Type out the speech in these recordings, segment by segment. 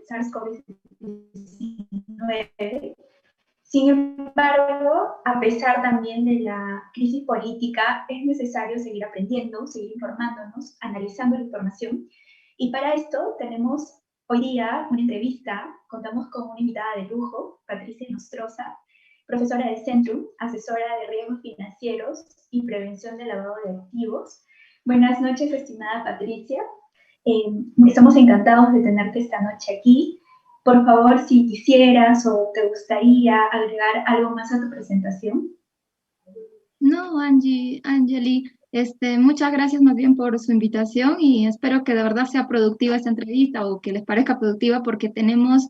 SARS-CoV-19. Sin embargo, a pesar también de la crisis política, es necesario seguir aprendiendo, seguir informándonos, analizando la información. Y para esto tenemos hoy día una entrevista, contamos con una invitada de lujo, Patricia Nostroza, profesora de Centrum, asesora de riesgos financieros y prevención del lavado de activos. Buenas noches, estimada Patricia. Estamos encantados de tenerte esta noche aquí. Por favor, si quisieras o te gustaría agregar algo más a tu presentación. No, Angeli, muchas gracias más bien por su invitación y espero que de verdad sea productiva esta entrevista o que les parezca productiva porque tenemos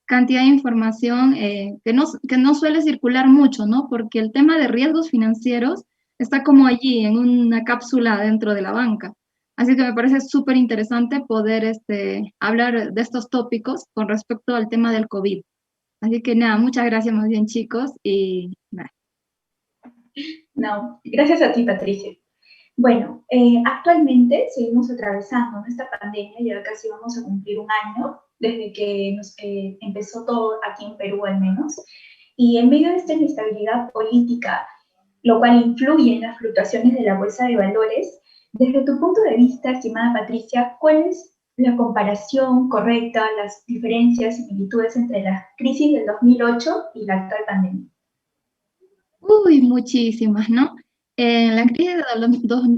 cantidad de información que no suele circular mucho, ¿no? Porque el tema de riesgos financieros está como allí, en una cápsula dentro de la banca. Así que me parece súper interesante poder hablar de estos tópicos con respecto al tema del COVID. Así que nada, muchas gracias más bien, chicos, y nada. No, gracias a ti, Patricia. Bueno, actualmente seguimos atravesando esta pandemia, ya casi vamos a cumplir un año desde que empezó todo aquí en Perú al menos, y en medio de esta inestabilidad política, lo cual influye en las fluctuaciones de la bolsa de valores, desde tu punto de vista, estimada Patricia, ¿cuál es la comparación correcta, las diferencias y similitudes entre la crisis del 2008 y la actual pandemia? Uy, muchísimas, ¿no? La crisis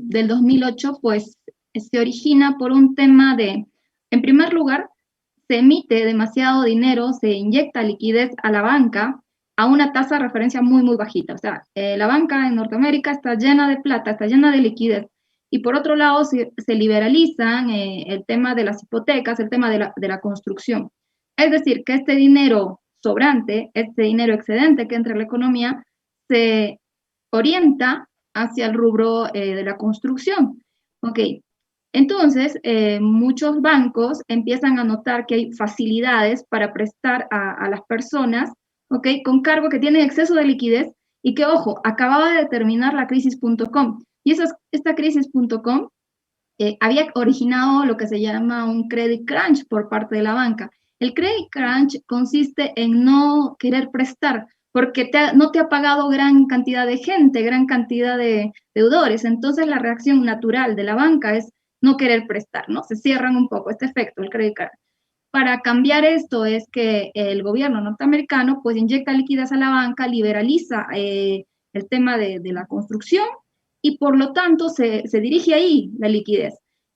del 2008, pues, se origina por un tema de, en primer lugar, se emite demasiado dinero, se inyecta liquidez a la banca a una tasa de referencia muy, muy bajita. O sea, la banca en Norteamérica está llena de plata, está llena de liquidez. Y por otro lado, se liberalizan el tema de las hipotecas, el tema de la construcción. Es decir, que este dinero sobrante, este dinero excedente que entra en la economía, se orienta hacia el rubro de la construcción. Ok, entonces muchos bancos empiezan a notar que hay facilidades para prestar a las personas, ok, con cargo que tienen exceso de liquidez y que, ojo, acababa de terminar la crisis.com y esta crisis.com había originado lo que se llama un credit crunch por parte de la banca. El credit crunch consiste en no querer prestar porque no te ha pagado gran cantidad de gente, gran cantidad de deudores. Entonces la reacción natural de la banca es no querer prestar, ¿no? Se cierran un poco este efecto, el credit crunch. Para cambiar esto es que el gobierno norteamericano pues inyecta liquidez a la banca, liberaliza el tema de la construcción y por lo tanto se dirige ahí la liquidez.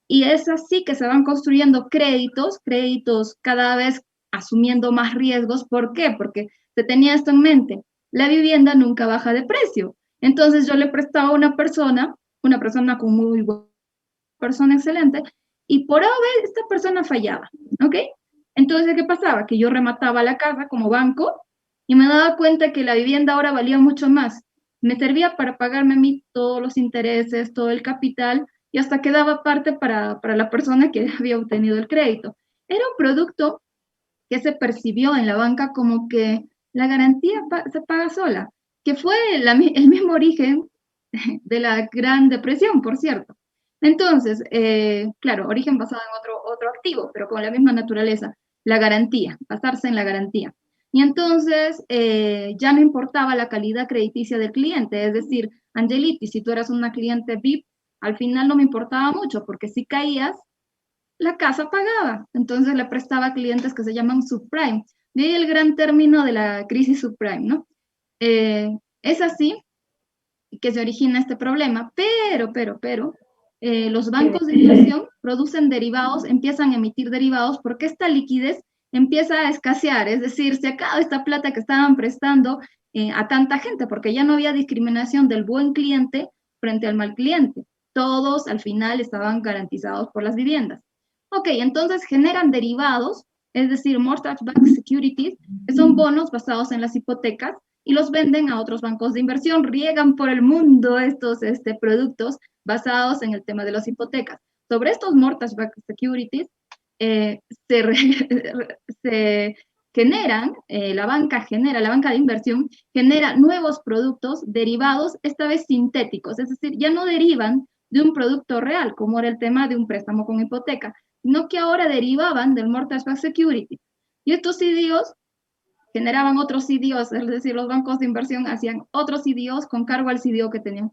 Y es así que se van construyendo créditos cada vez asumiendo más riesgos. ¿Por qué? Porque se tenía esto en mente. La vivienda nunca baja de precio. Entonces yo le prestaba a una persona con muy buena persona excelente, y por haber esta persona fallaba, ¿ok? Entonces, ¿qué pasaba? Que yo remataba la casa como banco y me daba cuenta que la vivienda ahora valía mucho más. Me servía para pagarme a mí todos los intereses, todo el capital, y hasta quedaba parte para la persona que había obtenido el crédito. Era un producto que se percibió en la banca como que la garantía se paga sola, que fue el mismo origen de la Gran Depresión, por cierto. Entonces, claro, origen basado en otro activo, pero con la misma naturaleza, la garantía, basarse en la garantía. Y entonces ya no importaba la calidad crediticia del cliente, es decir, Angeliti, si tú eras una cliente VIP, al final no me importaba mucho, porque si caías, la casa pagaba. Entonces le prestaba a clientes que se llaman subprime. De ahí el gran término de la crisis subprime, ¿no? Es así que se origina este problema, pero, los bancos de inversión producen derivados, empiezan a emitir derivados porque esta liquidez empieza a escasear, es decir, se acaba esta plata que estaban prestando a tanta gente, porque ya no había discriminación del buen cliente frente al mal cliente. Todos al final estaban garantizados por las viviendas. Ok, entonces generan derivados, es decir, mortgage-backed securities, que son bonos basados en las hipotecas, y los venden a otros bancos de inversión, riegan por el mundo estos productos basados en el tema de las hipotecas. Sobre estos mortgage-backed securities se generan, la banca de inversión genera nuevos productos derivados, esta vez sintéticos, es decir, ya no derivan de un producto real, como era el tema de un préstamo con hipoteca, sino que ahora derivaban del mortgage-backed security. Y estos CDOs generaban otros CDOs, es decir, los bancos de inversión hacían otros CDOs con cargo al CDO que tenían.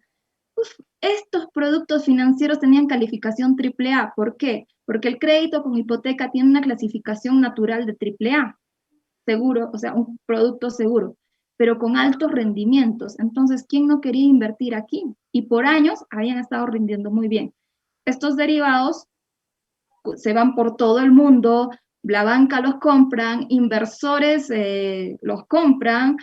Uf, estos productos financieros tenían calificación AAA. ¿Por qué? Porque el crédito con hipoteca tiene una clasificación natural de AAA, seguro, o sea, un producto seguro, pero con altos rendimientos. Entonces, ¿quién no quería invertir aquí? Y por años habían estado rindiendo muy bien. Estos derivados se van por todo el mundo, la banca los compran, inversores los compran,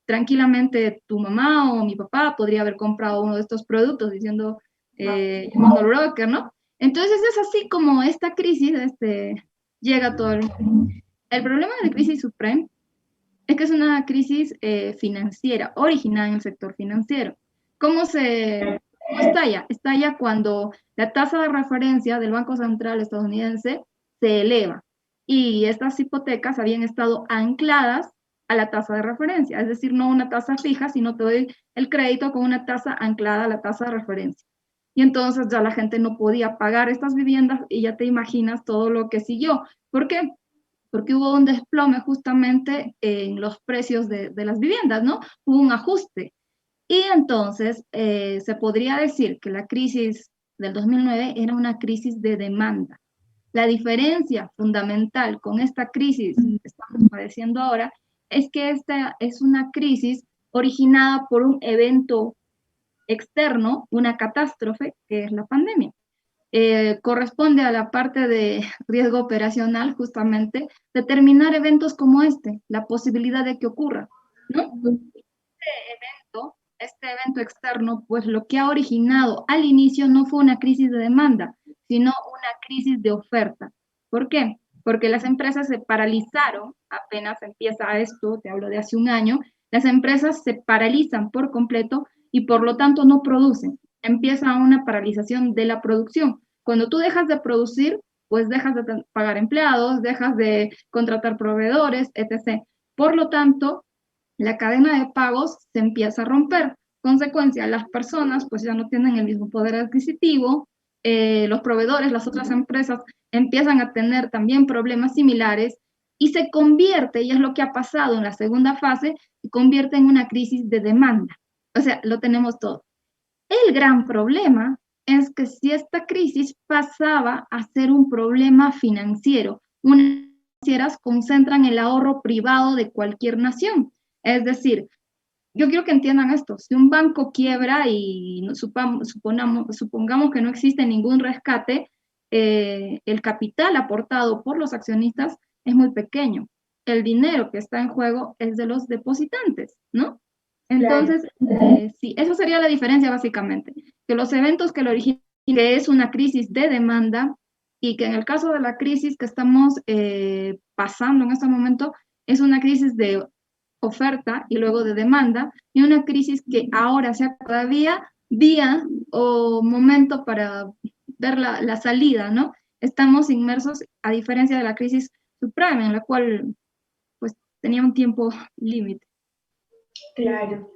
tranquilamente tu mamá o mi papá podría haber comprado uno de estos productos diciendo, llamando al broker, ¿no? Entonces es así como esta crisis llega a todo el mundo. El problema de la crisis subprime es que es una crisis financiera, originada en el sector financiero. ¿Cómo estalla? Estalla cuando la tasa de referencia del Banco Central estadounidense se eleva y estas hipotecas habían estado ancladas a la tasa de referencia, es decir, no una tasa fija, sino te doy el crédito con una tasa anclada a la tasa de referencia. Y entonces ya la gente no podía pagar estas viviendas y ya te imaginas todo lo que siguió. ¿Por qué? Porque hubo un desplome justamente en los precios de las viviendas, ¿no? Hubo un ajuste. Y entonces se podría decir que la crisis del 2009 era una crisis de demanda. La diferencia fundamental con esta crisis que estamos padeciendo ahora es que esta es una crisis originada por un evento externo, una catástrofe, que es la pandemia. Corresponde a la parte de riesgo operacional justamente determinar eventos como la posibilidad de que ocurra, ¿no? Este evento externo, pues lo que ha originado al inicio no fue una crisis de demanda, sino una crisis de oferta. ¿Por qué? Porque las empresas se paralizaron, apenas empieza esto, te hablo de hace un año, las empresas se paralizan por completo y por lo tanto no producen. Empieza una paralización de la producción. Cuando tú dejas de producir, pues dejas de pagar empleados, dejas de contratar proveedores, etc. Por lo tanto, la cadena de pagos se empieza a romper. Consecuencia, las personas pues ya no tienen el mismo poder adquisitivo, los proveedores, las otras empresas empiezan a tener también problemas similares y se convierte, y es lo que ha pasado en la segunda fase, se convierte en una crisis de demanda. O sea, lo tenemos todo. El gran problema es que si esta crisis pasaba a ser un problema financiero, unas financieras concentran el ahorro privado de cualquier nación. Es decir, yo quiero que entiendan esto, si un banco quiebra y supongamos que no existe ningún rescate, el capital aportado por los accionistas es muy pequeño. El dinero que está en juego es de los depositantes, ¿no? Entonces, sí, eso sería la diferencia básicamente, que los eventos que lo originan que es una crisis de demanda y que en el caso de la crisis que estamos pasando en este momento es una crisis de oferta y luego de demanda, y una crisis que ahora sea todavía día o momento para ver la salida, ¿no? Estamos inmersos, a diferencia de la crisis subprime, en la cual pues tenía un tiempo límite. Claro.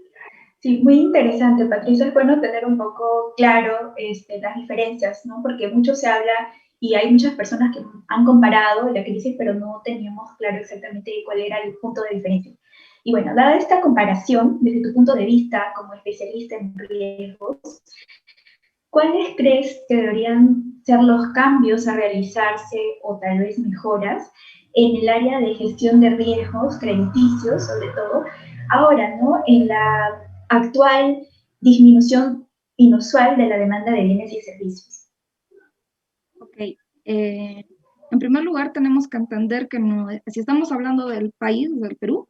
Sí, muy interesante, Patricia. Es bueno tener un poco claro las diferencias, ¿no? Porque mucho se habla y hay muchas personas que han comparado la crisis, pero no teníamos claro exactamente cuál era el punto de diferencia. Y bueno, dada esta comparación, desde tu punto de vista como especialista en riesgos, ¿cuáles crees que deberían ser los cambios a realizarse o tal vez mejoras en el área de gestión de riesgos crediticios, sobre todo, ahora, ¿no? En la actual disminución inusual de la demanda de bienes y servicios? Ok. En primer lugar, tenemos que entender que no, si estamos hablando del país, del Perú,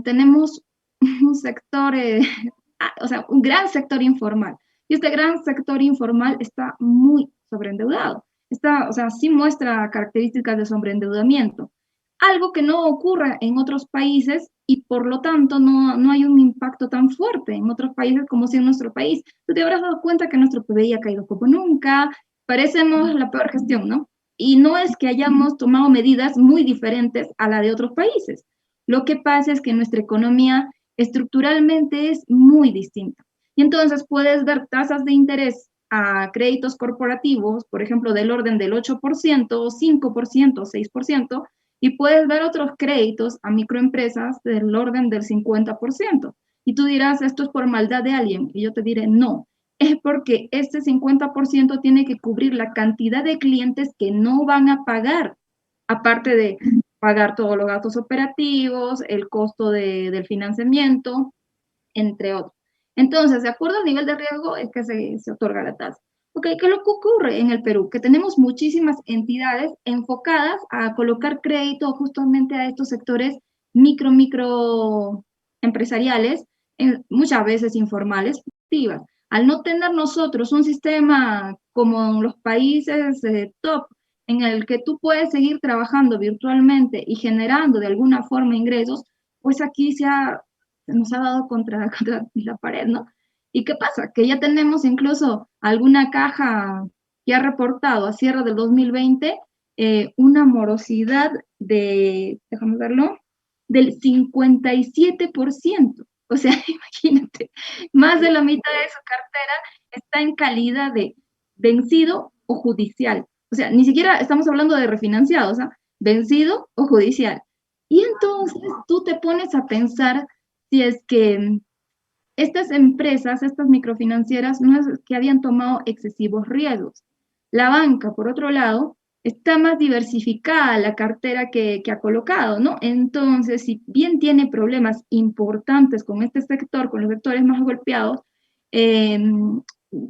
tenemos un sector, o sea, un gran sector informal. Y este gran sector informal está muy sobreendeudado. Está, o sea, sí muestra características de sobreendeudamiento. Algo que no ocurre en otros países y por lo tanto no hay un impacto tan fuerte en otros países como si en nuestro país. Tú te habrás dado cuenta que nuestro PBI ha caído poco nunca, parecemos la peor gestión, ¿no? Y no es que hayamos tomado medidas muy diferentes a la de otros países. Lo que pasa es que nuestra economía estructuralmente es muy distinta. Y entonces puedes ver tasas de interés a créditos corporativos, por ejemplo, del orden del 8%, 5%, 6%, Y puedes ver otros créditos a microempresas del orden del 50%. Y tú dirás, esto es por maldad de alguien. Y yo te diré, no, es porque este 50% tiene que cubrir la cantidad de clientes que no van a pagar, aparte de pagar todos los gastos operativos, el costo del financiamiento, entre otros. Entonces, de acuerdo al nivel de riesgo, es que se otorga la tasa. Ok, ¿qué es lo que ocurre en el Perú? Que tenemos muchísimas entidades enfocadas a colocar crédito justamente a estos sectores micro empresariales, muchas veces informales, activas. Al no tener nosotros un sistema como en los países top, en el que tú puedes seguir trabajando virtualmente y generando de alguna forma ingresos, pues aquí nos ha dado contra la pared, ¿no? ¿Y qué pasa? Que ya tenemos incluso alguna caja que ha reportado a cierre del 2020 una morosidad de, déjame verlo, del 57%. O sea, imagínate, más de la mitad de su cartera está en calidad de vencido o judicial. O sea, ni siquiera estamos hablando de refinanciados, ¿ah? Vencido o judicial. Y entonces tú te pones a pensar si es que estas empresas, estas microfinancieras, no es que habían tomado excesivos riesgos. La banca, por otro lado, está más diversificada la cartera que ha colocado, ¿no? Entonces, si bien tiene problemas importantes con este sector, con los sectores más golpeados, eh,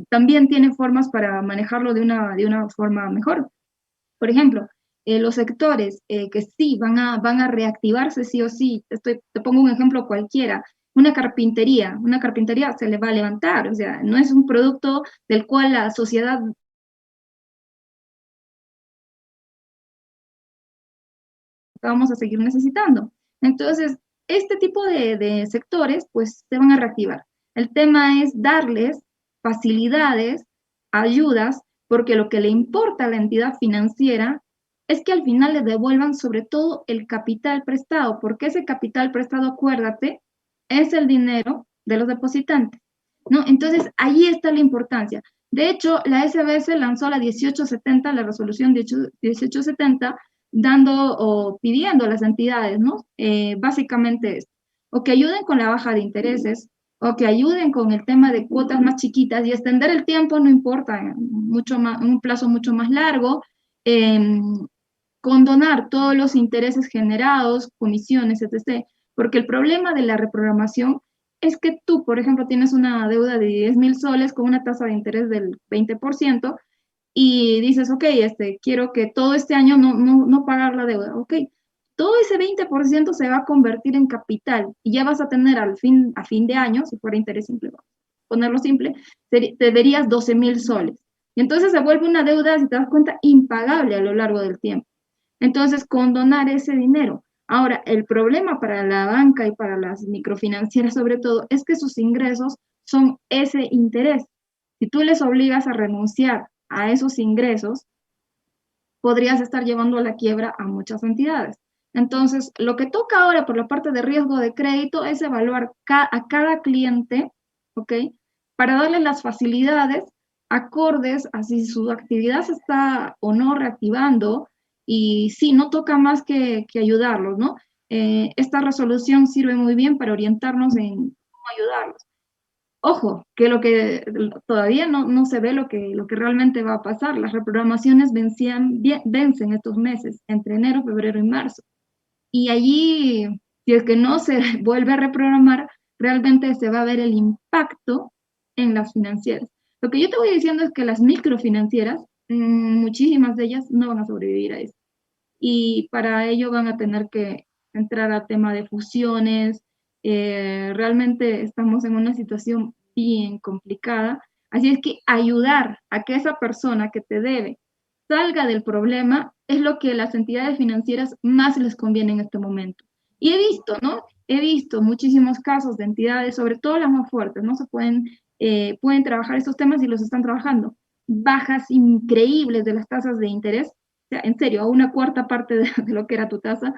también tiene formas para manejarlo de una forma mejor. Por ejemplo, los sectores que sí van a reactivarse sí o sí, te pongo un ejemplo cualquiera, una carpintería se le va a levantar, o sea, no es un producto del cual la sociedad vamos a seguir necesitando. Entonces, este tipo de sectores, pues, se van a reactivar. El tema es darles facilidades, ayudas, porque lo que le importa a la entidad financiera es que al final le devuelvan sobre todo el capital prestado, porque ese capital prestado, acuérdate, es el dinero de los depositantes, ¿no? Entonces, ahí está la importancia. De hecho, la SBS lanzó la 1870, la resolución 1870, dando o pidiendo a las entidades, ¿no? Básicamente es, o que ayuden con la baja de intereses, o que ayuden con el tema de cuotas más chiquitas y extender el tiempo, no importa, mucho más, un plazo mucho más largo, eh, condonar todos los intereses generados, comisiones, etc. Porque el problema de la reprogramación es que tú, por ejemplo, tienes una deuda de 10.000 soles con una tasa de interés del 20%, y dices, ok, quiero que todo este año no pagar la deuda, ok. Todo ese 20% se va a convertir en capital y ya vas a tener a fin de año, si fuera interés simple, vamos a ponerlo simple, te deberías 12.000 soles. Y entonces se vuelve una deuda, si te das cuenta, impagable a lo largo del tiempo. Entonces, condonar ese dinero. Ahora, el problema para la banca y para las microfinancieras sobre todo es que sus ingresos son ese interés. Si tú les obligas a renunciar a esos ingresos, podrías estar llevando a la quiebra a muchas entidades. Entonces, lo que toca ahora por la parte de riesgo de crédito es evaluar a cada cliente, ¿ok? Para darle las facilidades acordes a si su actividad se está o no reactivando, y sí, no toca más que ayudarlos, ¿no? Esta resolución sirve muy bien para orientarnos en cómo ayudarlos. Ojo, que lo que todavía no se ve lo que realmente va a pasar. Las reprogramaciones vencen estos meses, entre enero, febrero y marzo. Y allí, si es que no se vuelve a reprogramar, realmente se va a ver el impacto en las financieras. Lo que yo te voy diciendo es que las microfinancieras, muchísimas de ellas no van a sobrevivir a eso. Y para ello van a tener que entrar al tema de fusiones. Realmente estamos en una situación bien complicada. Así es que ayudar a que esa persona que te debe salga del problema es lo que las entidades financieras más les conviene en este momento. Y he visto, ¿no? He visto muchísimos casos de entidades, sobre todo las más fuertes, ¿no? Pueden trabajar estos temas y los están trabajando. Bajas increíbles de las tasas de interés, o sea, en serio, a una cuarta parte de lo que era tu tasa,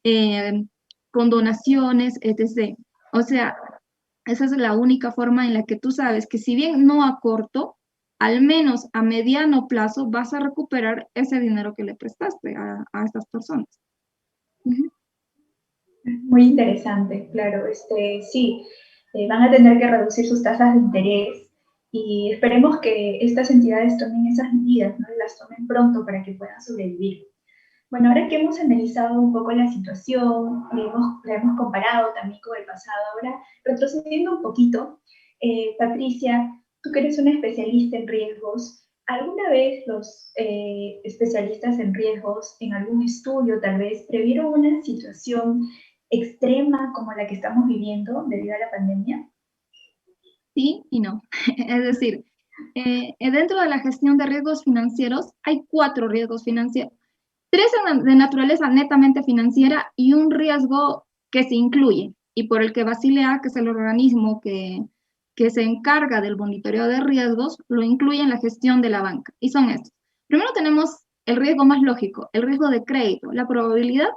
eh, con donaciones, etc. O sea, esa es la única forma en la que tú sabes que si bien no a corto, al menos a mediano plazo vas a recuperar ese dinero que le prestaste a estas personas. Ujú. Muy interesante, claro. Sí, van a tener que reducir sus tasas de interés y esperemos que estas entidades tomen esas medidas, ¿no? Y las tomen pronto para que puedan sobrevivir. Bueno, ahora que hemos analizado un poco la situación, la hemos comparado también con el pasado, ahora retrocediendo un poquito, Patricia, tú que eres una especialista en riesgos, ¿alguna vez los especialistas en riesgos, en algún estudio tal vez, previeron una situación extrema como la que estamos viviendo debido a la pandemia? Sí y no. Es decir, dentro de la gestión de riesgos financieros hay 4 riesgos financieros. 3 de naturaleza netamente financiera y un riesgo que se incluye y por el que Basilea, que es el organismo que se encarga del monitoreo de riesgos, lo incluye en la gestión de la banca. Y son estos. Primero tenemos el riesgo más lógico, el riesgo de crédito, la probabilidad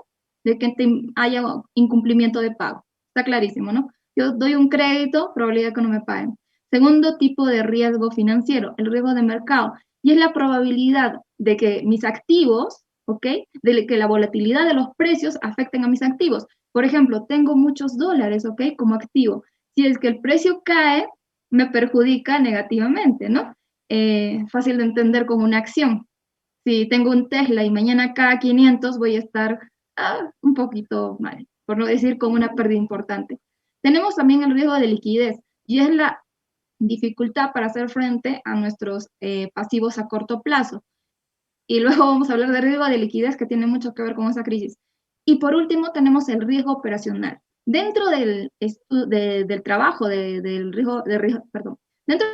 de que haya incumplimiento de pago. Está clarísimo, ¿no? Yo doy un crédito, probabilidad de que no me paguen. Segundo tipo de riesgo financiero, el riesgo de mercado, y es la probabilidad de que mis activos, ¿ok? De que la volatilidad de los precios afecten a mis activos. Por ejemplo, tengo muchos dólares, ¿ok? Como activo. Si es que el precio cae, me perjudica negativamente, ¿no? Fácil de entender como una acción. Si tengo un Tesla y mañana cae 500, voy a estar un poquito mal, por no decir con una pérdida importante. Tenemos también el riesgo de liquidez, y es la dificultad para hacer frente a nuestros pasivos a corto plazo. Y luego vamos a hablar de riesgo de liquidez, que tiene mucho que ver con esa crisis. Y por último, tenemos el riesgo operacional. Dentro del trabajo del riesgo, perdón, dentro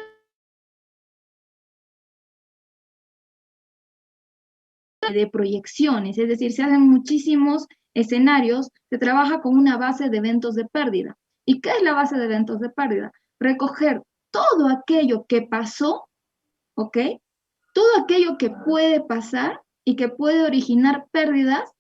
de proyecciones, es decir, se hacen muchísimos escenarios, se trabaja con una base de eventos de pérdida. ¿Y qué es la base de eventos de pérdida? Recoger todo aquello que pasó, ¿ok? Todo aquello que puede pasar y que puede originar pérdidas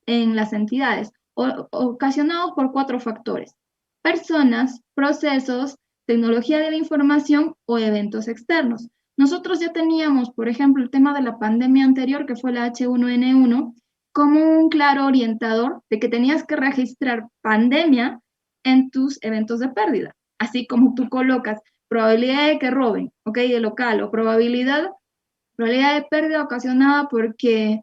en las entidades, ocasionados por 4 factores: personas, procesos, tecnología de la información o eventos externos. Nosotros ya teníamos, por ejemplo, el tema de la pandemia anterior, que fue la H1N1, como un claro orientador de que tenías que registrar pandemia en tus eventos de pérdida, así como tú colocas probabilidad de que roben, ¿ok? De local, o probabilidad de pérdida ocasionada porque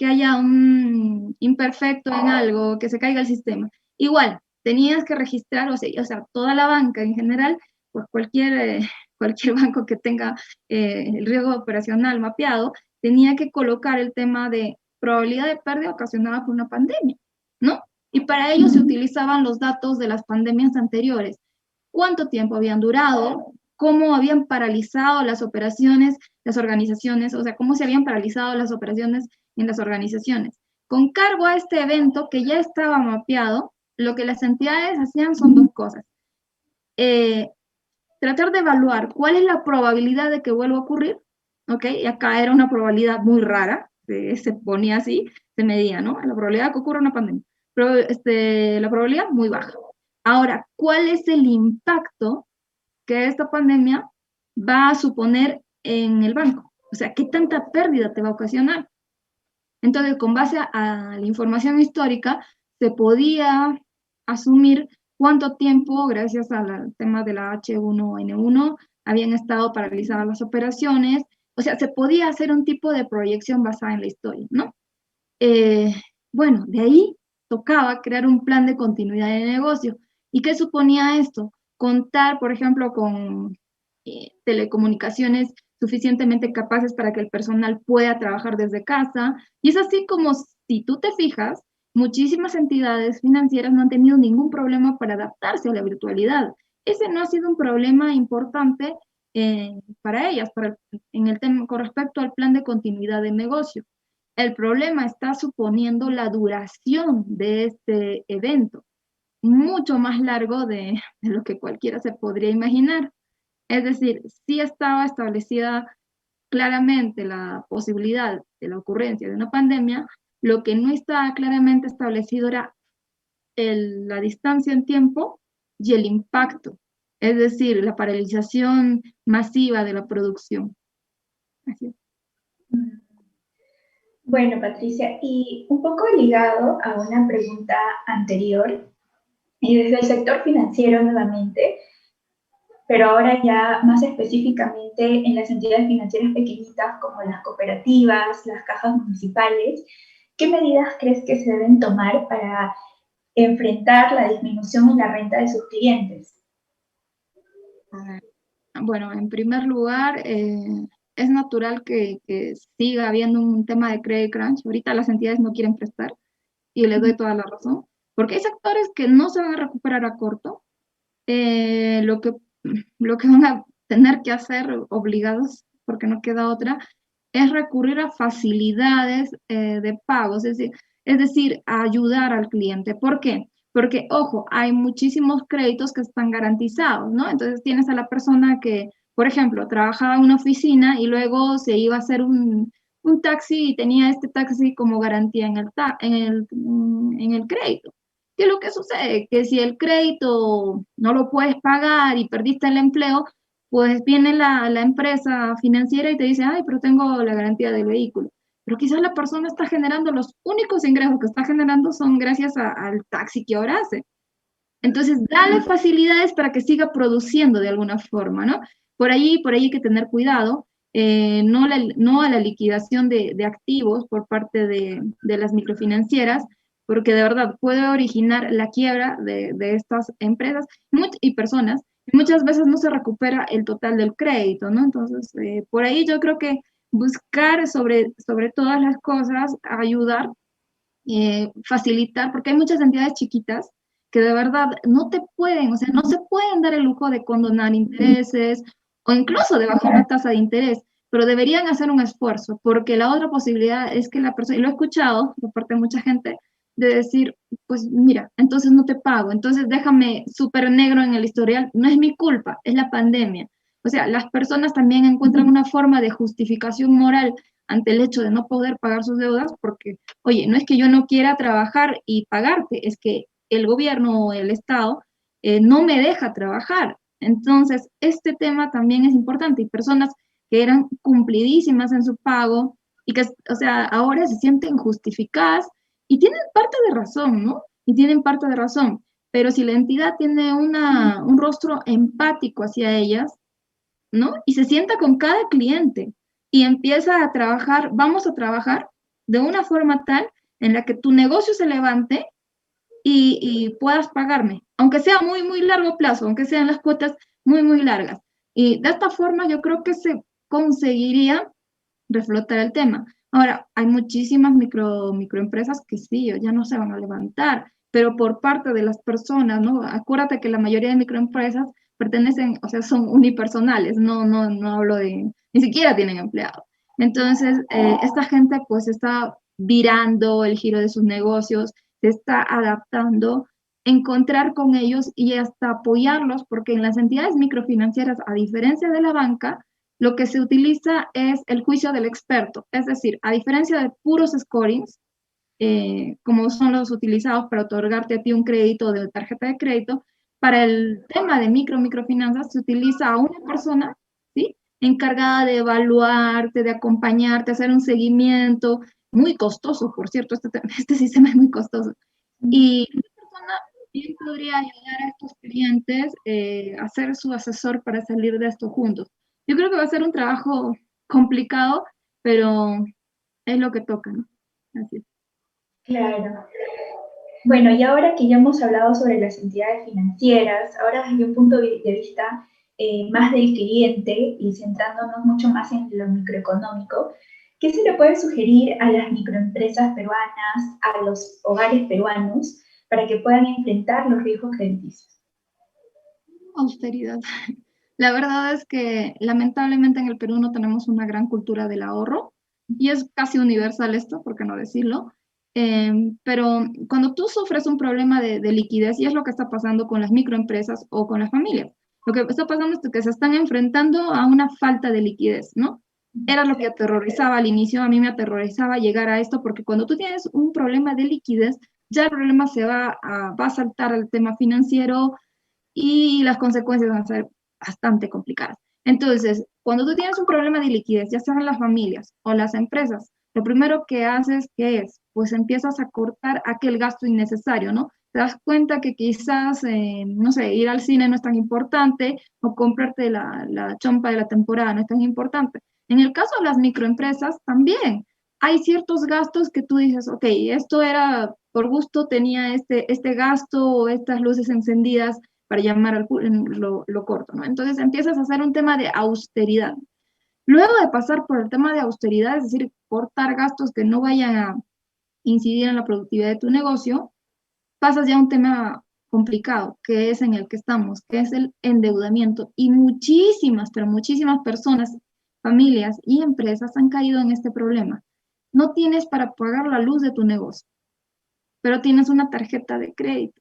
haya un imperfecto en algo, que se caiga el sistema. Igual, tenías que registrar, o sea toda la banca en general, pues cualquier banco que tenga el riesgo operacional mapeado, tenía que colocar el tema de probabilidad de pérdida ocasionada por una pandemia, ¿no? Y para ello se utilizaban los datos de las pandemias anteriores. ¿Cuánto tiempo habían durado? ¿Cómo habían paralizado las operaciones, las organizaciones? O sea, ¿cómo se habían paralizado las operaciones en las organizaciones? Con cargo a este evento que ya estaba mapeado, lo que las entidades hacían son 2 cosas. Tratar de evaluar cuál es la probabilidad de que vuelva a ocurrir, ¿ok? Y acá era una probabilidad muy rara, se ponía así, se medía, ¿no? La probabilidad de que ocurra una pandemia. Pero la probabilidad muy baja. Ahora, ¿cuál es el impacto que esta pandemia va a suponer en el banco? O sea, ¿qué tanta pérdida te va a ocasionar? Entonces, con base a la información histórica, se podía asumir cuánto tiempo, gracias al tema de la H1N1, habían estado paralizadas las operaciones. O sea, se podía hacer un tipo de proyección basada en la historia, ¿no? Eh, bueno, de ahí tocaba crear un plan de continuidad de negocio. ¿Y qué suponía esto? Contar, por ejemplo, con telecomunicaciones suficientemente capaces para que el personal pueda trabajar desde casa. Y es así como, si tú te fijas, muchísimas entidades financieras no han tenido ningún problema para adaptarse a la virtualidad. Ese no ha sido un problema importante para ellas, en el tema con respecto al plan de continuidad de negocio. El problema está suponiendo la duración de este evento, mucho más largo de lo que cualquiera se podría imaginar. Es decir, sí estaba establecida claramente la posibilidad de la ocurrencia de una pandemia, lo que no estaba claramente establecido era la distancia en tiempo y el impacto, es decir, la paralización masiva de la producción. Así es. Bueno, Patricia, y un poco ligado a una pregunta anterior, y desde el sector financiero nuevamente, pero ahora ya más específicamente en las entidades financieras pequeñitas como las cooperativas, las cajas municipales, ¿qué medidas crees que se deben tomar para enfrentar la disminución en la renta de sus clientes? Ah, bueno, en primer lugar, es natural que siga habiendo un tema de credit crunch. Ahorita las entidades no quieren prestar y les doy toda la razón, porque hay sectores que no se van a recuperar a corto. Eh, lo que, lo que van a tener que hacer obligados, porque no queda otra, es recurrir a facilidades de pago, es decir, a ayudar al cliente. ¿Por qué? Porque, ojo, hay muchísimos créditos que están garantizados, ¿no? Entonces tienes a la persona que, por ejemplo, trabajaba en una oficina y luego se iba a hacer un taxi y tenía este taxi como garantía en el crédito. ¿Qué es lo que sucede? Que si el crédito no lo puedes pagar y perdiste el empleo, pues viene la empresa financiera y te dice, ay, pero tengo la garantía del vehículo. Pero quizás la persona está generando, los únicos ingresos que está generando son gracias al taxi que ahora hace. Entonces, dale facilidades para que siga produciendo de alguna forma, ¿no? Por ahí hay que tener cuidado, no a la liquidación de activos por parte de las microfinancieras, porque de verdad puede originar la quiebra de estas empresas y personas. Y muchas veces no se recupera el total del crédito, ¿no? Entonces, por ahí yo creo que buscar sobre todas las cosas, ayudar, facilitar, porque hay muchas entidades chiquitas que de verdad no te pueden, o sea, no se pueden dar el lujo de condonar intereses o incluso de bajar la tasa de interés, pero deberían hacer un esfuerzo, porque la otra posibilidad es que la persona, y lo he escuchado por parte de mucha gente, de decir, pues mira, entonces no te pago, entonces déjame súper negro en el historial, no es mi culpa, es la pandemia. O sea, las personas también encuentran una forma de justificación moral ante el hecho de no poder pagar sus deudas, porque, oye, no es que yo no quiera trabajar y pagarte, es que el gobierno o el Estado no me deja trabajar. Entonces, este tema también es importante y personas que eran cumplidísimas en su pago y que, o sea, ahora se sienten justificadas y tienen parte de razón, ¿no? Y tienen parte de razón, pero si la entidad tiene un rostro empático hacia ellas, ¿no? Y se sienta con cada cliente y empieza a trabajar, vamos a trabajar de una forma tal en la que tu negocio se levante y puedas pagarme, aunque sea muy, muy largo plazo, aunque sean las cuotas muy, muy largas. Y de esta forma yo creo que se conseguiría reflotar el tema. Ahora, hay muchísimas microempresas que sí, ya no se van a levantar, pero por parte de las personas, ¿no? Acuérdate que la mayoría de microempresas pertenecen, o sea, son unipersonales, no hablo de, ni siquiera tienen empleados. Entonces, esta gente pues está virando el giro de sus negocios, se está adaptando, encontrar con ellos y hasta apoyarlos, porque en las entidades microfinancieras, a diferencia de la banca, lo que se utiliza es el juicio del experto, es decir, a diferencia de puros scorings, como son los utilizados para otorgarte a ti un crédito de tarjeta de crédito, para el tema de microfinanzas se utiliza a una persona, ¿sí? Encargada de evaluarte, de acompañarte, hacer un seguimiento, muy costoso, por cierto, este sistema es muy costoso. Y una persona bien podría ayudar a estos clientes a ser su asesor para salir de esto juntos. Yo creo que va a ser un trabajo complicado, pero es lo que toca, ¿no? Así es. Claro. Bueno, y ahora que ya hemos hablado sobre las entidades financieras, ahora desde un punto de vista más del cliente y centrándonos mucho más en lo microeconómico, ¿qué se le puede sugerir a las microempresas peruanas, a los hogares peruanos, para que puedan enfrentar los riesgos crediticios? Austeridad. La verdad es que lamentablemente en el Perú no tenemos una gran cultura del ahorro y es casi universal esto, por qué no decirlo. Pero cuando tú sufres un problema de liquidez, y es lo que está pasando con las microempresas o con las familias, lo que está pasando es que se están enfrentando a una falta de liquidez, ¿no? Era lo que aterrorizaba al inicio, a mí me aterrorizaba llegar a esto, porque cuando tú tienes un problema de liquidez, ya el problema va a saltar al tema financiero, y las consecuencias van a ser bastante complicadas. Entonces, cuando tú tienes un problema de liquidez, ya sean las familias o las empresas, lo primero que haces, ¿qué es? Pues empiezas a cortar aquel gasto innecesario, ¿no? Te das cuenta que quizás, no sé, ir al cine no es tan importante o comprarte la chompa de la temporada no es tan importante. En el caso de las microempresas, también hay ciertos gastos que tú dices, ok, esto era por gusto, tenía este gasto o estas luces encendidas para llamar al lo corto, ¿no? Entonces empiezas a hacer un tema de austeridad. Luego de pasar por el tema de austeridad, es decir, cortar gastos que no vayan a incidir en la productividad de tu negocio, pasas ya a un tema complicado, que es en el que estamos, que es el endeudamiento. Y muchísimas, pero muchísimas personas, familias y empresas han caído en este problema. No tienes para pagar la luz de tu negocio, pero tienes una tarjeta de crédito.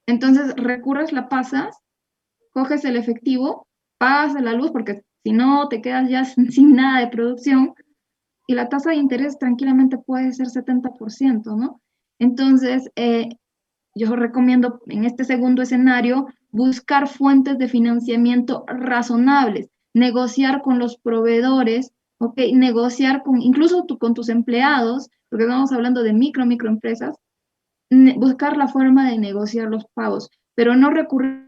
Entonces recurres, la pasas, coges el efectivo, pagas la luz, porque si no te quedas ya sin nada de producción, y la tasa de interés tranquilamente puede ser 70%, ¿no? Entonces, yo recomiendo en este segundo escenario buscar fuentes de financiamiento razonables, negociar con los proveedores, ¿ok? Negociar con, incluso con tus empleados, porque estamos hablando de microempresas, buscar la forma de negociar los pagos, pero no recurrir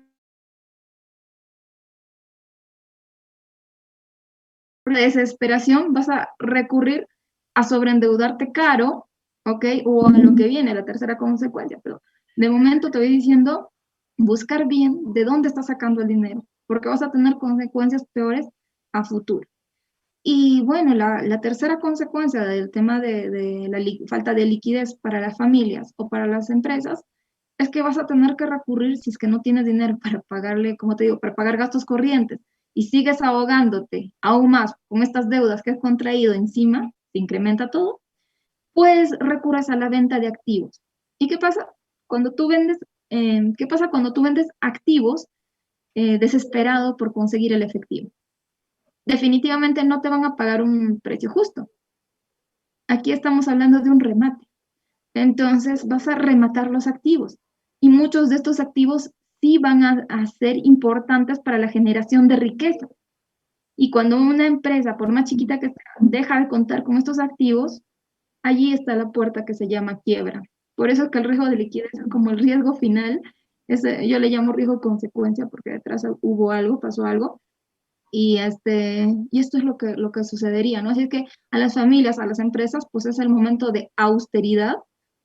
a la desesperación, vas a recurrir a sobreendeudarte caro, ¿ok? O a lo que viene, la tercera consecuencia, pero de momento te voy diciendo, buscar bien de dónde estás sacando el dinero, porque vas a tener consecuencias peores a futuro. Y bueno, la tercera consecuencia del tema de la falta de liquidez para las familias o para las empresas es que vas a tener que recurrir, si es que no tienes dinero para pagarle, como te digo, para pagar gastos corrientes y sigues ahogándote aún más con estas deudas que has contraído encima, se incrementa todo, pues recurres a la venta de activos. ¿Y qué pasa cuando tú vendes? ¿Qué pasa cuando tú vendes activos desesperado por conseguir el efectivo? Definitivamente no te van a pagar un precio justo. Aquí estamos hablando de un remate. Entonces vas a rematar los activos y muchos de estos activos sí van a ser importantes para la generación de riqueza. Y cuando una empresa, por más chiquita que sea, deja de contar con estos activos, allí está la puerta que se llama quiebra. Por eso es que el riesgo de liquidez es como el riesgo final, yo le llamo riesgo consecuencia porque detrás hubo algo, pasó algo, y esto es lo que sucedería, ¿no? Así que a las familias, a las empresas, pues es el momento de austeridad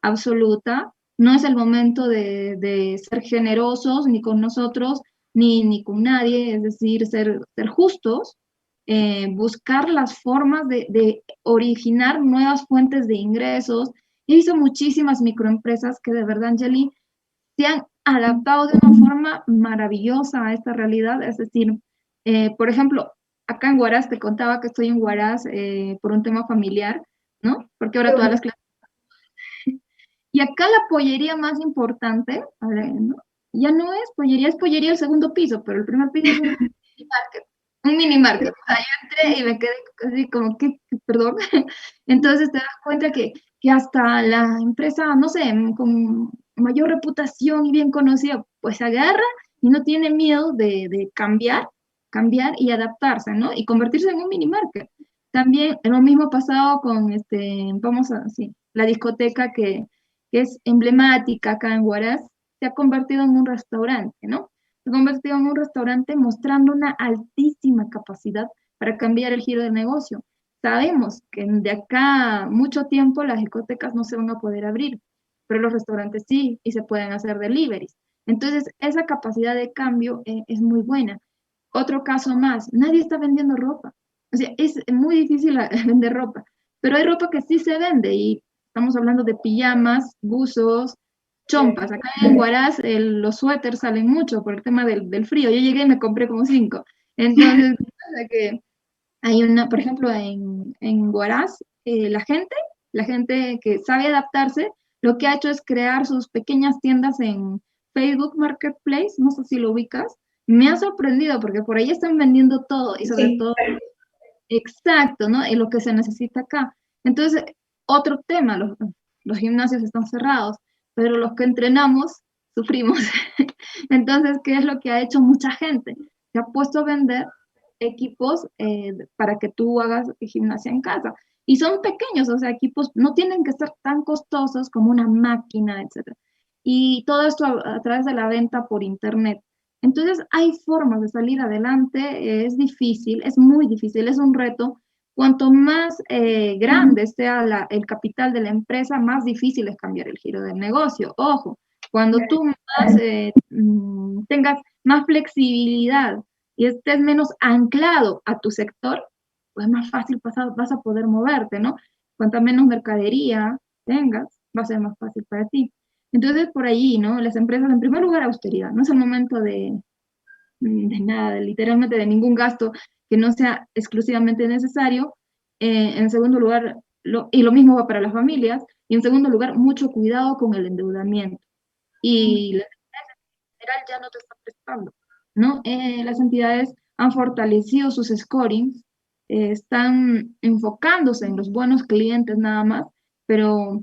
absoluta, no es el momento de ser generosos ni con nosotros, ni con nadie, es decir, ser justos, buscar las formas de originar nuevas fuentes de ingresos. He visto muchísimas microempresas que de verdad, Angeli, se han adaptado de una forma maravillosa a esta realidad. Es decir, por ejemplo, acá en Huaraz, te contaba que estoy en Huaraz por un tema familiar, ¿no? Porque ahora todas las clases. Y acá la pollería más importante, a ver, ¿no? Ya no es pollería el segundo piso, pero el primer piso es un mini market. Un mini market. O sea, yo entré y me quedé así como que, perdón. Entonces te das cuenta que hasta la empresa, no sé, con mayor reputación y bien conocida, pues agarra y no tiene miedo de cambiar y adaptarse, ¿no? Y convertirse en un mini market. También lo mismo ha pasado con, vamos a decir, la discoteca que es emblemática acá en Huaraz, se ha convertido en un restaurante, ¿no? Se ha convertido en un restaurante mostrando una altísima capacidad para cambiar el giro del negocio. Sabemos que de acá mucho tiempo las discotecas no se van a poder abrir, pero los restaurantes sí, y se pueden hacer deliveries. Entonces, esa capacidad de cambio es muy buena. Otro caso más, nadie está vendiendo ropa. O sea, es muy difícil vender ropa, pero hay ropa que sí se vende y estamos hablando de pijamas, buzos, chompas. Acá en Huaraz los suéteres salen mucho por el tema del frío. Yo llegué y me compré como 5. Entonces, que hay una, por ejemplo, en Huaraz, la gente que sabe adaptarse, lo que ha hecho es crear sus pequeñas tiendas en Facebook Marketplace, no sé si lo ubicas. Me ha sorprendido porque por ahí están vendiendo todo y sobre todo, exacto, ¿no? Y lo que se necesita acá. Entonces, otro tema, los gimnasios están cerrados, pero los que entrenamos sufrimos. Entonces, ¿qué es lo que ha hecho mucha gente? Se ha puesto a vender equipos para que tú hagas gimnasia en casa. Y son pequeños, o sea, equipos no tienen que ser tan costosos como una máquina, etcétera. Y todo esto a través de la venta por internet. Entonces, hay formas de salir adelante, es difícil, es muy difícil, es un reto. Cuanto más grande sea el capital de la empresa, más difícil es cambiar el giro del negocio. Ojo, cuando tú más, tengas más flexibilidad y estés menos anclado a tu sector, pues más fácil vas a poder moverte, ¿no? Cuanta menos mercadería tengas, va a ser más fácil para ti. Entonces, por allí, ¿no? Las empresas, en primer lugar, austeridad. No es el momento de nada, literalmente de ningún gasto que no sea exclusivamente necesario. En segundo lugar, y lo mismo va para las familias. Y en segundo lugar, mucho cuidado con el endeudamiento. Y las empresas en general ya no te están prestando, ¿no? Las entidades han fortalecido sus scorings, están enfocándose en los buenos clientes nada más, pero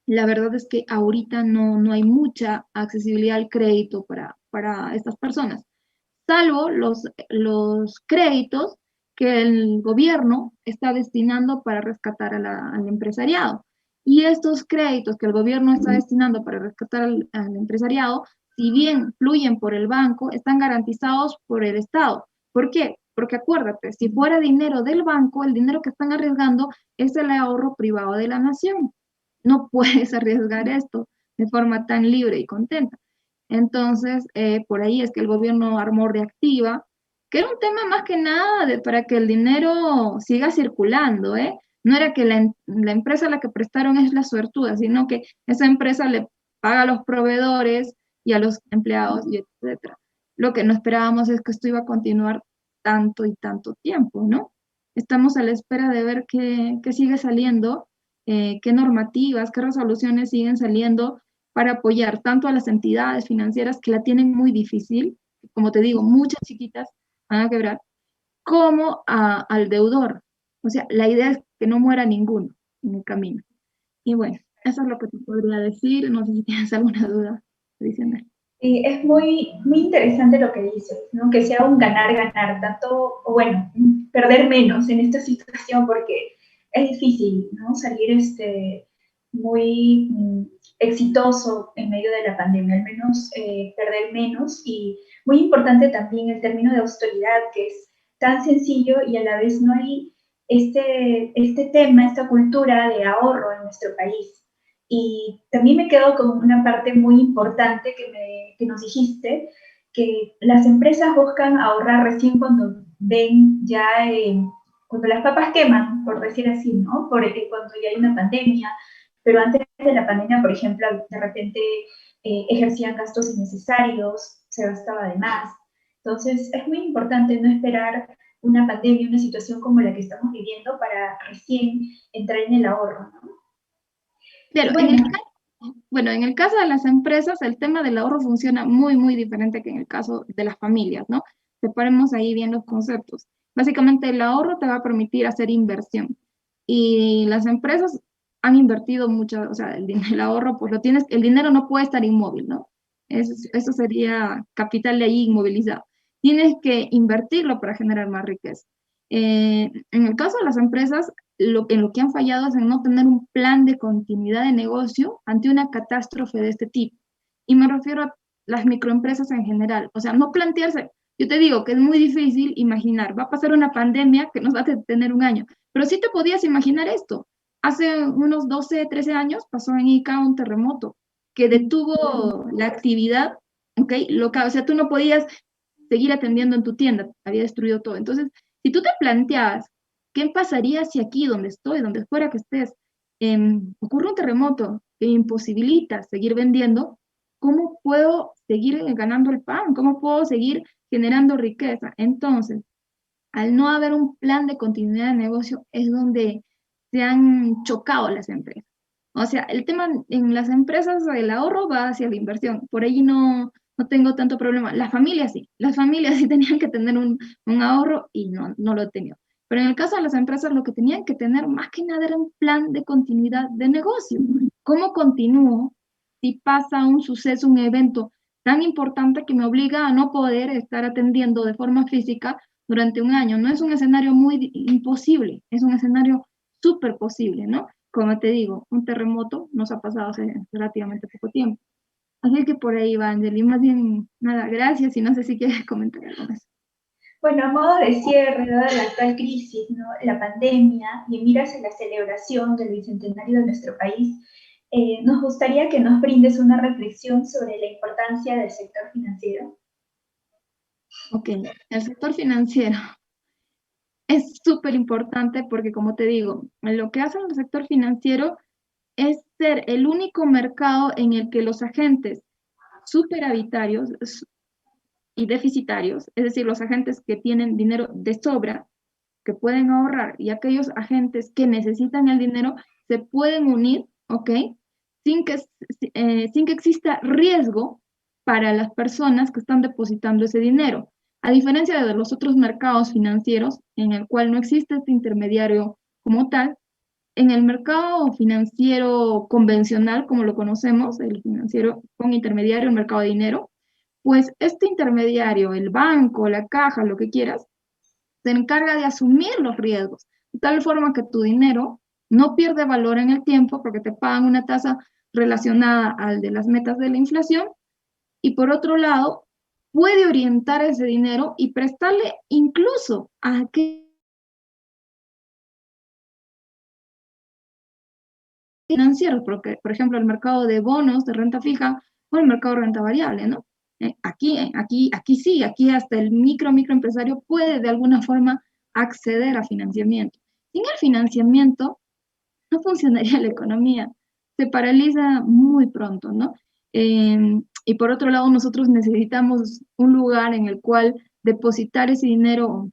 la verdad es que ahorita no hay mucha accesibilidad al crédito para estas personas, salvo los créditos que el gobierno está destinando para rescatar al empresariado. Y estos créditos que el gobierno está destinando para rescatar al empresariado, si bien fluyen por el banco, están garantizados por el Estado. ¿Por qué? Porque acuérdate, si fuera dinero del banco, el dinero que están arriesgando es el ahorro privado de la nación. No puedes arriesgar esto de forma tan libre y contenta. Entonces, por ahí es que el gobierno armó Reactiva, que era un tema más que nada para que el dinero siga circulando, ¿eh? No era que la empresa a la que prestaron es la suertuda, sino que esa empresa le paga a los proveedores y a los empleados, y etcétera. Lo que no esperábamos es que esto iba a continuar tanto y tanto tiempo, ¿no? Estamos a la espera de ver qué sigue saliendo, qué normativas, qué resoluciones siguen saliendo para apoyar tanto a las entidades financieras que la tienen muy difícil, como te digo, muchas chiquitas van a quebrar, como al deudor. O sea, la idea es que no muera ninguno en el camino. Y bueno, eso es lo que te podría decir. No sé si tienes alguna duda adicional. Sí, es muy interesante lo que dices, ¿no? Que sea un ganar-ganar, tanto, o bueno, perder menos en esta situación, porque es difícil, ¿no? Salir muy exitoso en medio de la pandemia, al menos perder menos. Y muy importante también el término de austeridad, que es tan sencillo y a la vez no hay este tema, esta cultura de ahorro en nuestro país. Y también me quedo con una parte muy importante que nos dijiste, que las empresas buscan ahorrar recién cuando ven ya, cuando las papas queman, por decir así, ¿no? Cuando ya hay una pandemia, pero antes de la pandemia, por ejemplo, de repente ejercían gastos innecesarios, se gastaba de más. Entonces, es muy importante no esperar una pandemia, una situación como la que estamos viviendo para recién entrar en el ahorro, ¿no? Y Claro, bueno, bueno, en el caso de las empresas, el tema del ahorro funciona muy, muy diferente que en el caso de las familias, ¿no? Separemos ahí bien los conceptos. Básicamente, el ahorro te va a permitir hacer inversión. Y las empresas han invertido mucho, o sea, el ahorro, pues lo tienes, el dinero no puede estar inmóvil, ¿no? Eso sería capital de ahí inmovilizado. Tienes que invertirlo para generar más riqueza. En el caso de las empresas, en lo que han fallado es en no tener un plan de continuidad de negocio ante una catástrofe de este tipo. Y me refiero a las microempresas en general. O sea, no plantearse, yo te digo que es muy difícil imaginar, va a pasar una pandemia que nos va a detener un año, pero sí te podías imaginar esto. Hace unos 12, 13 años pasó en Ica un terremoto que detuvo la actividad, ¿ok? Local. O sea, tú no podías seguir atendiendo en tu tienda, había destruido todo. Entonces, si tú te planteabas, ¿qué pasaría si aquí, donde estoy, donde fuera que estés, ocurre un terremoto que imposibilita seguir vendiendo? ¿Cómo puedo seguir ganando el pan? ¿Cómo puedo seguir generando riqueza? Entonces, al no haber un plan de continuidad de negocio, es donde se han chocado las empresas. O sea, el tema en las empresas, el ahorro va hacia la inversión. Por ahí no tengo tanto problema. Las familias sí tenían que tener un ahorro y no lo he tenido. Pero en el caso de las empresas, lo que tenían que tener más que nada era un plan de continuidad de negocio. ¿Cómo continúo si pasa un suceso, un evento tan importante que me obliga a no poder estar atendiendo de forma física durante un año? No es un escenario muy imposible, es un escenario súper posible, ¿no? Como te digo, un terremoto nos ha pasado hace relativamente poco tiempo. Así que por ahí va, Angeli. Más bien, nada, gracias, y no sé si quieres comentar algo más. Bueno, a modo de cierre, dada la actual crisis, ¿no? La pandemia, y en miras a la celebración del bicentenario de nuestro país, nos gustaría que nos brindes una reflexión sobre la importancia del sector financiero. Ok, el sector financiero es súper importante porque, como te digo, lo que hace el sector financiero es ser el único mercado en el que los agentes superavitarios y deficitarios, es decir, los agentes que tienen dinero de sobra, que pueden ahorrar, y aquellos agentes que necesitan el dinero, se pueden unir, ¿ok? Sin que, sin que exista riesgo para las personas que están depositando ese dinero. A diferencia de los otros mercados financieros, en el cual no existe este intermediario como tal, en el mercado financiero convencional, como lo conocemos, el financiero con intermediario, el mercado de dinero, pues este intermediario, el banco, la caja, lo que quieras, se encarga de asumir los riesgos, de tal forma que tu dinero no pierde valor en el tiempo porque te pagan una tasa relacionada al de las metas de la inflación, y por otro lado, puede orientar ese dinero y prestarle incluso a aquellos financieros, porque, por ejemplo, el mercado de bonos de renta fija o el mercado de renta variable, ¿no? Aquí sí, aquí hasta el microempresario puede de alguna forma acceder a financiamiento. Sin el financiamiento no funcionaría la economía, se paraliza muy pronto, ¿no? Y por otro lado, nosotros necesitamos un lugar en el cual depositar ese dinero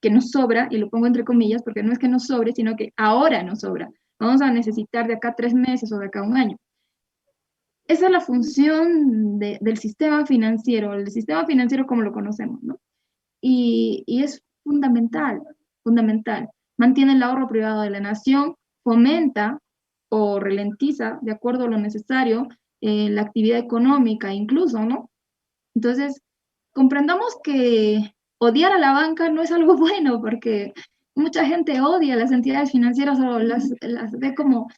que nos sobra, y lo pongo entre comillas porque no es que nos sobre, sino que ahora nos sobra. Vamos a necesitar de acá a 3 meses o de acá a un año. Esa es la función del sistema financiero, el sistema financiero como lo conocemos, ¿no? Y es fundamental, fundamental. Mantiene el ahorro privado de la nación, fomenta o ralentiza, de acuerdo a lo necesario, la actividad económica incluso, ¿no? Entonces, comprendamos que odiar a la banca no es algo bueno, porque mucha gente odia a las entidades financieras o las ve como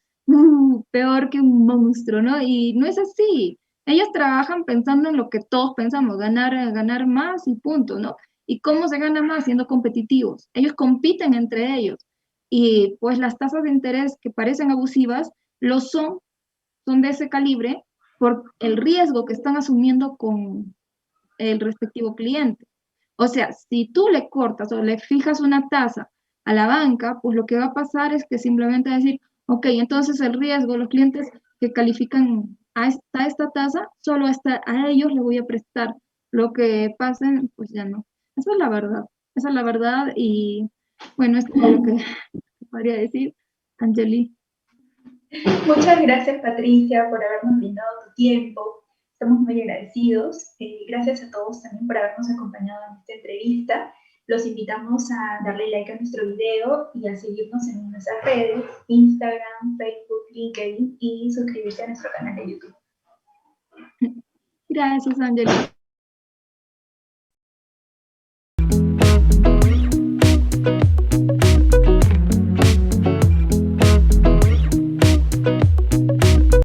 peor que un monstruo, ¿no? Y no es así. Ellos trabajan pensando en lo que todos pensamos, ganar más y punto, ¿no? ¿Y cómo se gana más? Siendo competitivos. Ellos compiten entre ellos. Y pues las tasas de interés que parecen abusivas lo son de ese calibre por el riesgo que están asumiendo con el respectivo cliente. O sea, si tú le cortas o le fijas una tasa a la banca, pues lo que va a pasar es que simplemente va a decir, ok, entonces el riesgo, los clientes que califican a esta tasa, solo a ellos le voy a prestar. Lo que pasen, pues ya no. Esa es la verdad. Esa es la verdad, y bueno, es todo lo que podría decir, Angeli. Muchas gracias, Patricia, por habernos brindado tu tiempo. Estamos muy agradecidos. Gracias a todos también por habernos acompañado en esta entrevista. Los invitamos a darle like a nuestro video y a seguirnos en nuestras redes, Instagram, Facebook, LinkedIn, y suscribirse a nuestro canal de YouTube. Gracias, Angeli.